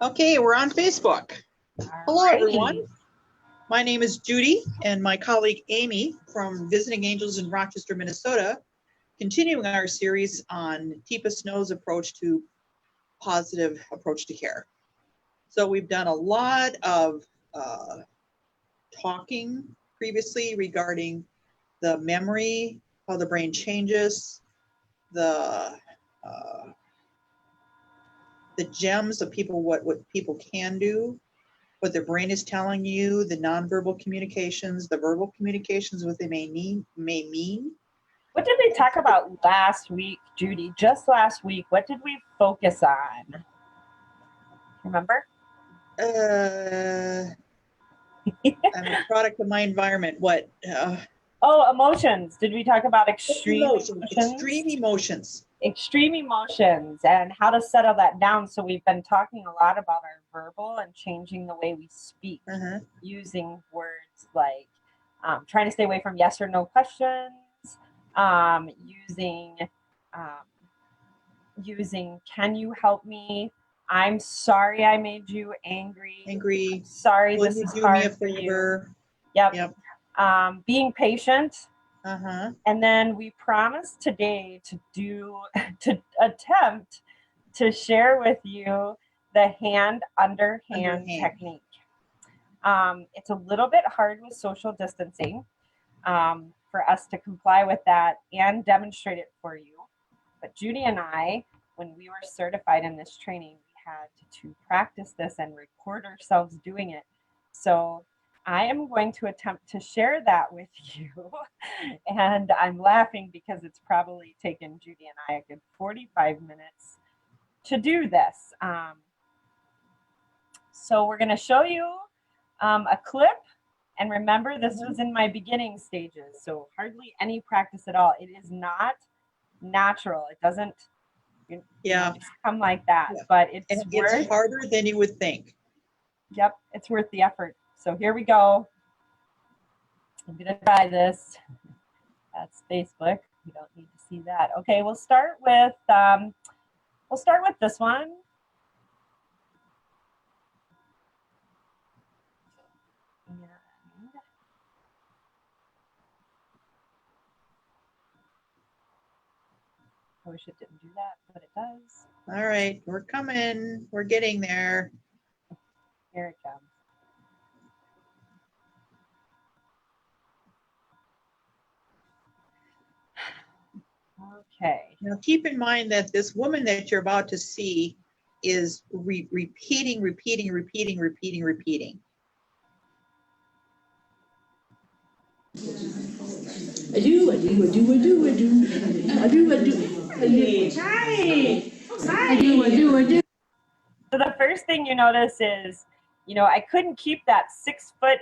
Okay, we're on Facebook. Hello, Alrighty. everyone. My name is Judy, and my colleague Aimee from Visiting Angels in Rochester, Minnesota, continuing our series on Teepa Snow's approach to positive approach to care. So we've done a lot of talking previously regarding the memory, how the brain changes, the gems of people, what people can do, what their brain is telling you, the nonverbal communications, the verbal communications, what they may mean. What did we talk about last week, Judy? Just last week, what did we focus on? Remember? I'm a product of my environment. What? Oh, emotions. Did we talk about extreme emotions? Extreme emotions. Extreme emotions and how to settle that down. So we've been talking a lot about our verbal and changing the way we speak, using words like trying to stay away from yes or no questions, using can you help me? I'm sorry I made you angry. I'm sorry, this is hard for you. Yep. Being patient. And then we promised today to attempt to share with you the hand underhand technique. It's a little bit hard with social distancing for us to comply with that and demonstrate it for you. But Judy and I, when we were certified in this training, we had to practice this and record ourselves doing it. So I am going to attempt to share that with you. And I'm laughing because it's probably taken Judy and I a good 45 minutes to do this. So we're going to show you a clip. And remember, this was in my beginning stages, so hardly any practice at all. It is not natural. It doesn't just come like that, but it's harder than you would think. Yep, it's worth the effort. So here we go. I'm gonna try this. That's Facebook. You don't need to see that. Okay, we'll start with this one. I wish it didn't do that, but it does. All right, we're coming. We're getting there. Here it comes. Okay. Now keep in mind that this woman that you're about to see is repeating. I do. So the first thing you notice is, I couldn't keep that 6-foot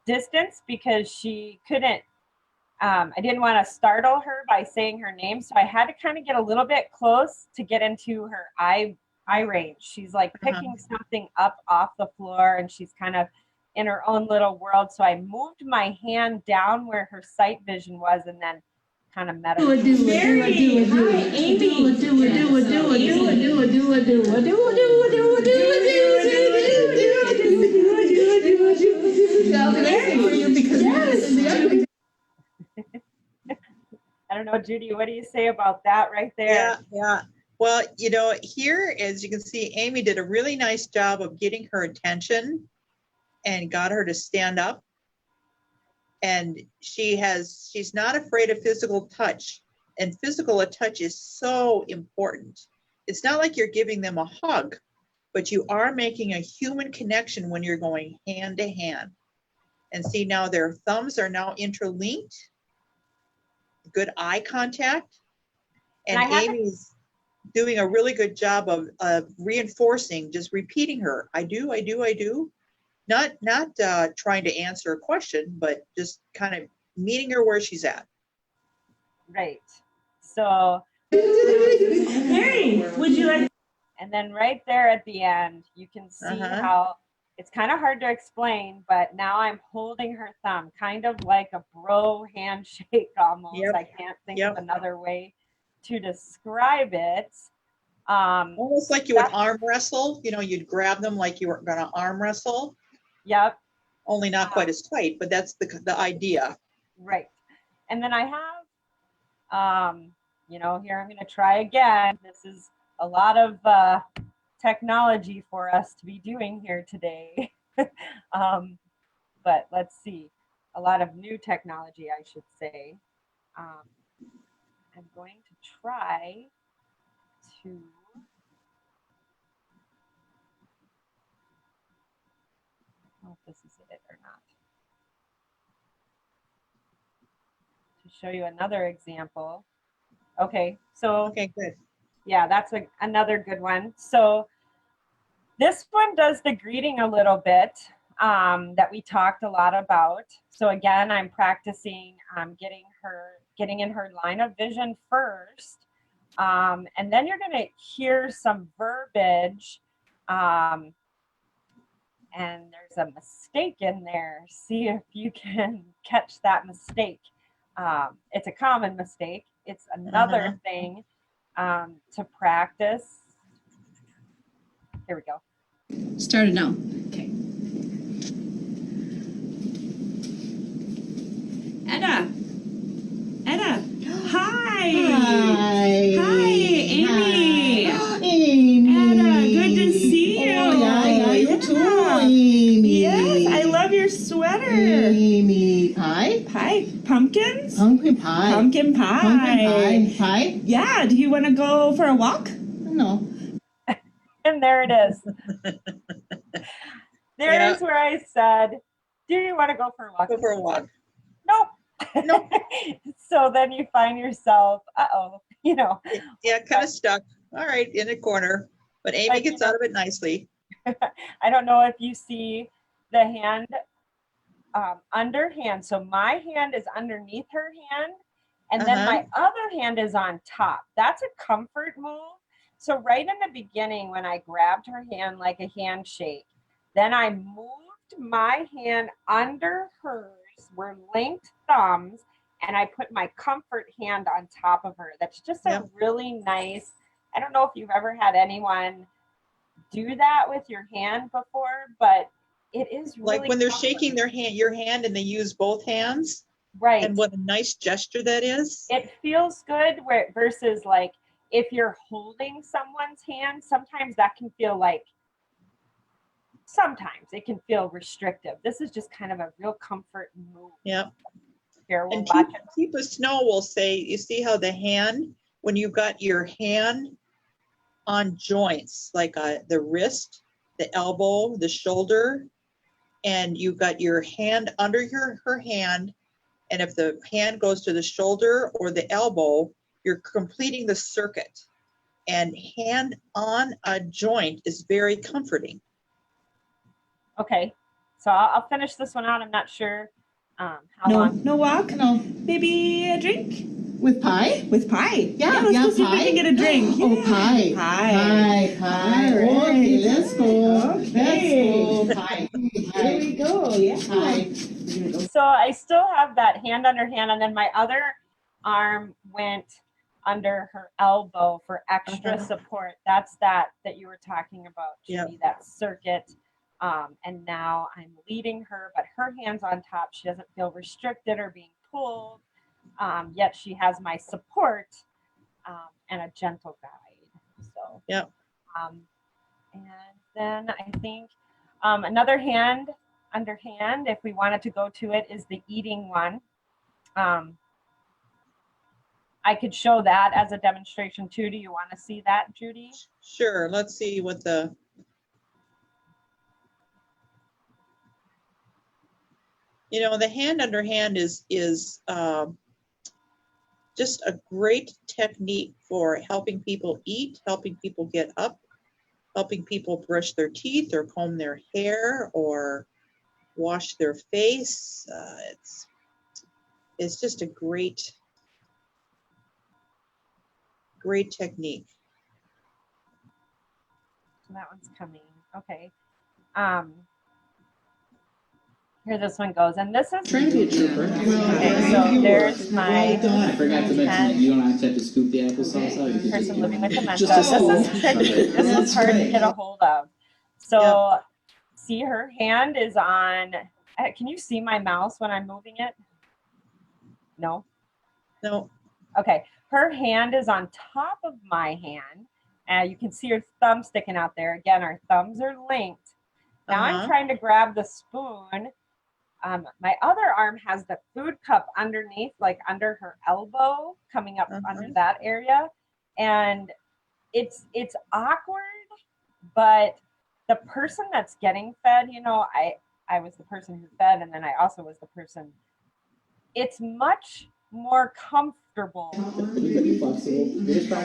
distance because she couldn't, I didn't want to startle her by saying her name. So I had to kind of get a little bit close to get into her eye range. She's like picking something up off the floor and she's kind of in her own little world. So I moved my hand down where her sight vision was and then kind of met her. Hi, Aimee. I don't know, Judy, what do you say about that right there? Yeah. Well, here, as you can see, Aimee did a really nice job of getting her attention and got her to stand up. And she's not afraid of physical touch. And physical touch is so important. It's not like you're giving them a hug, but you are making a human connection when you're going hand to hand. And see, now their thumbs are now interlinked. Good eye contact. And Aimee's doing a really good job of reinforcing, just repeating her. I do. Not trying to answer a question, but just kind of meeting her where she's at. Right. So, Mary, would you like? And then right there at the end, you can see how it's kind of hard to explain, but now I'm holding her thumb, kind of like a bro handshake almost. I can't think of another way to describe it. Almost like you would arm wrestle, you know, you'd grab them like you were going to arm wrestle. Yep. Only not quite as tight, but that's the idea. Right. And then I have, you know, here I'm going to try again. This is a lot of technology for us to be doing here today. But let's see. A lot of new technology, I should say. I'm going to try to I don't know if this is it or not. To show you another example. Okay, so okay, good. Yeah, that's another good one. So this one does the greeting a little bit that we talked a lot about. So again, I'm practicing getting in her line of vision first. And then you're going to hear some verbiage. And there's a mistake in there. See if you can catch that mistake. It's a common mistake. It's another thing to practice. Here we go. Started now. Okay. Edda. Hi. Hi, Aimee. Aimee. Edda, good to see you. Oh, yeah, you too, Aimee. Yes, I love your sweater. Aimee. Pie? Pumpkins? Pumpkin pie. Pumpkin pie. Pumpkin pie. Yeah, do you want to go for a walk? No. And there it is. There's where I said, do you want to go for a walk? Go for a walk. Nope. Nope. So then you find yourself, you know. Yeah, kind of stuck. All right, in a corner. But Aimee gets out of it nicely. I don't know if you see the hand, underhand. So my hand is underneath her hand, and then my other hand is on top. That's a comfort move. So right in the beginning, when I grabbed her hand like a handshake, then I moved my hand under hers. We're linked thumbs, and I put my comfort hand on top of her. That's just a really nice, I don't know if you've ever had anyone do that with your hand before, but it is really like when they're comforting. shaking your hand and they use both hands. Right. And what a nice gesture that is. It feels good versus like if you're holding someone's hand, sometimes that can feel like, sometimes it can feel restrictive. This is just kind of a real comfort move. Yeah. Here, we'll and watch it. Keepa Snow will say, you see how the hand, when you've got your hand on joints, like the wrist, the elbow, the shoulder, and you've got your hand under her hand, and if the hand goes to the shoulder or the elbow, you're completing the circuit. And hand on a joint is very comforting. Okay, so I'll finish this one out. I'm not sure how long. No walk? No. Maybe a drink? With pie? With pie. Yeah, let's go see pie. if we can get a drink. Oh, pie. Pie. Pie. All right. Okay, let's go. Okay. Let's go. Pie. Here we go. Yeah. Pie. So I still have that hand under hand, and then my other arm went under her elbow for extra support. That's that you were talking about, Judy, that circuit. And now I'm leading her, but her hand's on top. She doesn't feel restricted or being pulled, yet she has my support and a gentle guide. So, and then I think another hand underhand, if we wanted to go to it, is the eating one. I could show that as a demonstration too. Do you want to see that, Judy? Sure. Let's see what the... You know, the hand under hand is just a great technique for helping people eat, helping people get up, helping people brush their teeth or comb their hair or wash their face. It's just a great technique. So that one's coming. Okay. Here this one goes, and this is Trying to be a trooper. okay. So there's my. I forgot to mention that you don't actually have to scoop the applesauce out. You can Person just living with dementia. Just a This is spoon. tricky. This That's is hard to great. get a hold of. So see, her hand is on. Can you see my mouse when I'm moving it? No. No. Okay. Her hand is on top of my hand. You can see her thumb sticking out there. Again, our thumbs are linked. Now I'm trying to grab the spoon. My other arm has the food cup underneath, like under her elbow, coming up under that area. And it's awkward, but the person that's getting fed, you know, I was the person who fed, and then I also was the person. It's much more comfortable.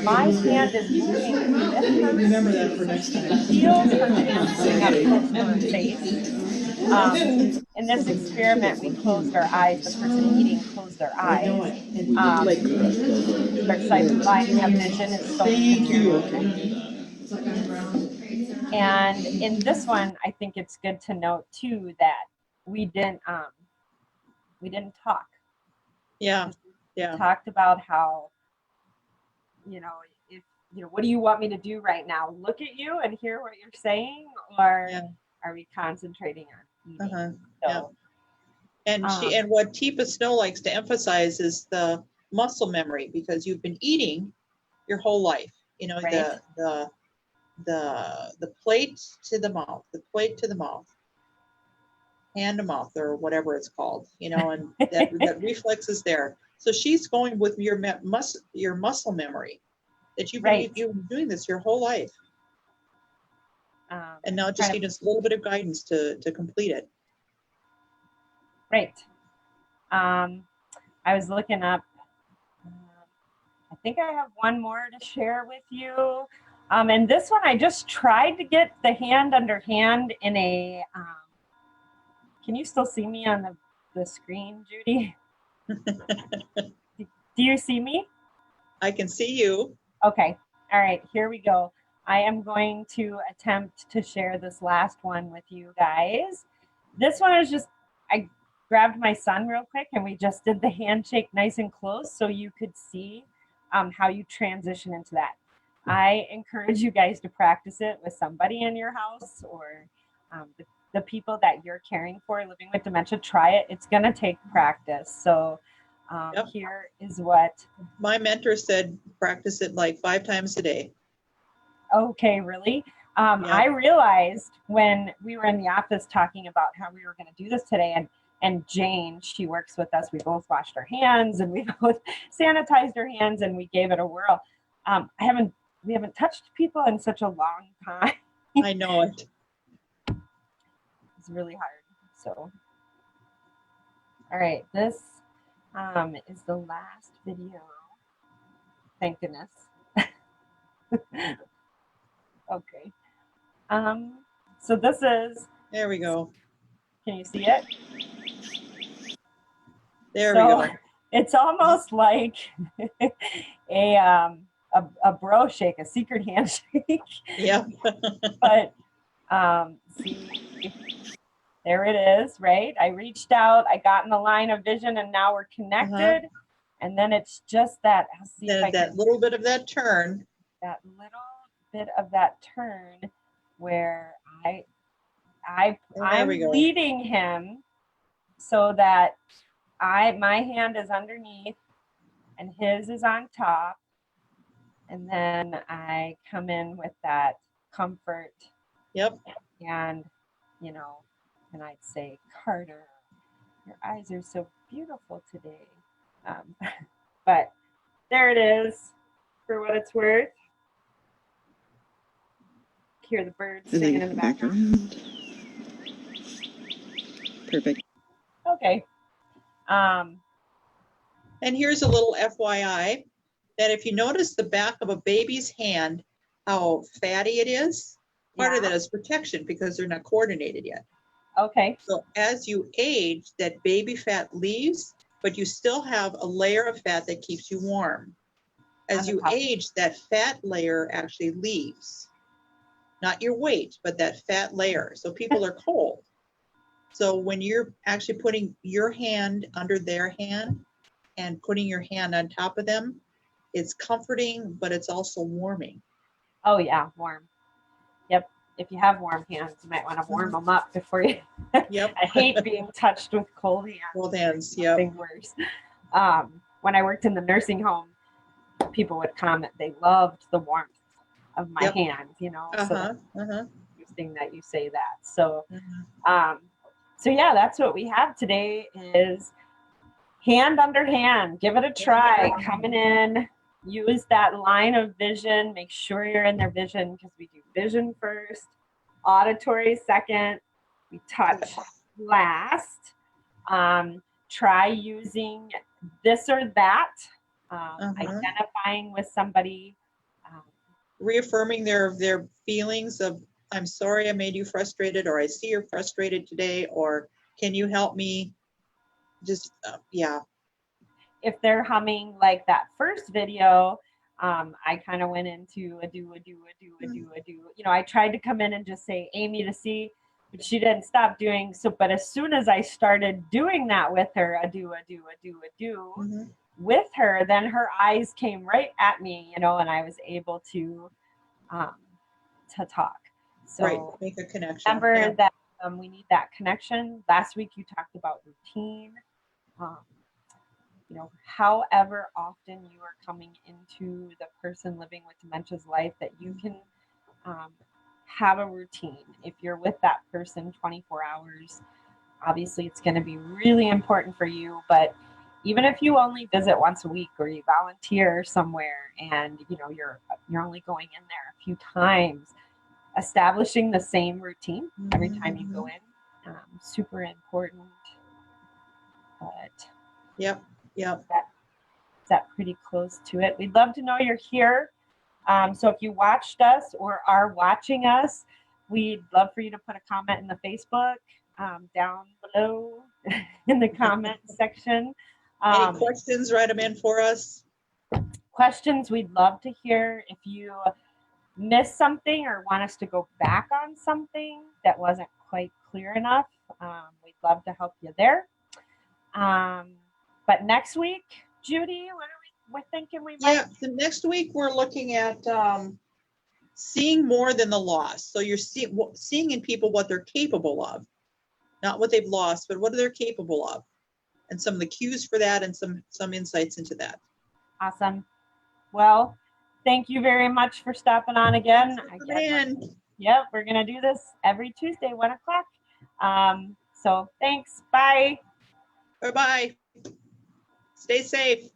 My hand is moving with her. Remember that for next time. Feels her hand sitting up close to her face. In this experiment, we closed our eyes. The person eating closed their eyes. Their sight and line of vision is so And in this one, I think it's good to note too that we didn't talk. Yeah. We talked about how, you know, if you know, what do you want me to do right now? Look at you and hear what you're saying, or are we concentrating on eating? So, and what Teepa Snow likes to emphasize is the muscle memory, because you've been eating your whole life. You know, the plate to the mouth, hand to mouth, or whatever it's called, you know, and that reflex is there. So she's going with your muscle memory, that you've been doing this your whole life. And now just need a little bit of guidance to complete it. Right. I was looking up, I think I have one more to share with you. And this one, I just tried to get the hand under hand in a, can you still see me on the screen, Judy? Do you see me? I can see you. Okay. All right, here we go. I am going to attempt to share this last one with you guys. This one is just, I grabbed my son real quick and we just did the handshake nice and close so you could see how you transition into that. I encourage you guys to practice it with somebody in your house, or the people that you're caring for living with dementia. Try it. It's going to take practice. So here is what my mentor said: practice it like 5 times a day. Okay, really? I realized when we were in the office talking about how we were going to do this today, and Jane, she works with us, we both washed our hands and we both sanitized our hands and we gave it a whirl. We haven't touched people in such a long time. I know it. It's really hard. So, all right, this is the last video. Thank goodness. Okay. So this is. There we go. Can you see it? There we go. It's almost like a bro shake, a secret handshake. Yeah. But see, there it is, right? I reached out, I got in the line of vision, and now we're connected. And then it's just that. I'll see if I that little bit of that turn. That little bit of that turn where I'm leading him so that my hand is underneath and his is on top, and then I come in with that comfort. Yep. And you know, and I'd say, Carter, your eyes are so beautiful today. But there it is, for what it's worth. Hear the birds singing in the background. Perfect. Okay. And here's a little FYI that if you notice the back of a baby's hand, how fatty it is, part of that is protection because they're not coordinated yet. Okay. So as you age, that baby fat leaves, but you still have a layer of fat that keeps you warm. As you age, that fat layer actually leaves. Not your weight, but that fat layer. So people are cold. So when you're actually putting your hand under their hand and putting your hand on top of them, it's comforting, but it's also warming. Oh yeah, warm. Yep. If you have warm hands, you might want to warm them up before you. Yep. I hate being touched with cold hands. Cold hands, yep. Nothing worse. When I worked in the nursing home, people would comment they loved the warmth of my hand, you know. So that's interesting that you say that. So, so yeah, that's what we have today is hand under hand. Give it a try. Coming in, use that line of vision. Make sure you're in their vision because we do vision first, auditory second, we touch last. Try using this or that, identifying with somebody. Reaffirming their feelings of, I'm sorry I made you frustrated, or I see you're frustrated today, or can you help me? Just, yeah. If they're humming like that first video, I kind of went into a do. You know, I tried to come in and just say Aimee to see, but she didn't stop doing so. But as soon as I started doing that with her, a do with her, then her eyes came right at me, you know, and I was able to talk. So make a connection. Remember that we need that connection. Last week you talked about routine. You know, however often you are coming into the person living with dementia's life, that you can have a routine. If you're with that person 24 hours, obviously it's going to be really important for you. But even if you only visit once a week or you volunteer somewhere and you know you're only going in there a few times, establishing the same routine every time you go in, super important. But yep. That pretty close to it. We'd love to know you're here. So if you watched us or are watching us, we'd love for you to put a comment in the Facebook down below in the comment section. Any questions, write them in for us. Questions we'd love to hear. If you missed something or want us to go back on something that wasn't quite clear enough, we'd love to help you there. But next week, Judy, what are we're thinking we might? Yeah, the next week we're looking at seeing more than the loss. So you're seeing in people what they're capable of, not what they've lost, but what they're capable of, and some of the cues for that, and some insights into that. Awesome. Well, thank you very much for stopping on again. Yep, we're gonna do this every Tuesday, 1 o'clock. So thanks. Bye. Bye-bye. Stay safe.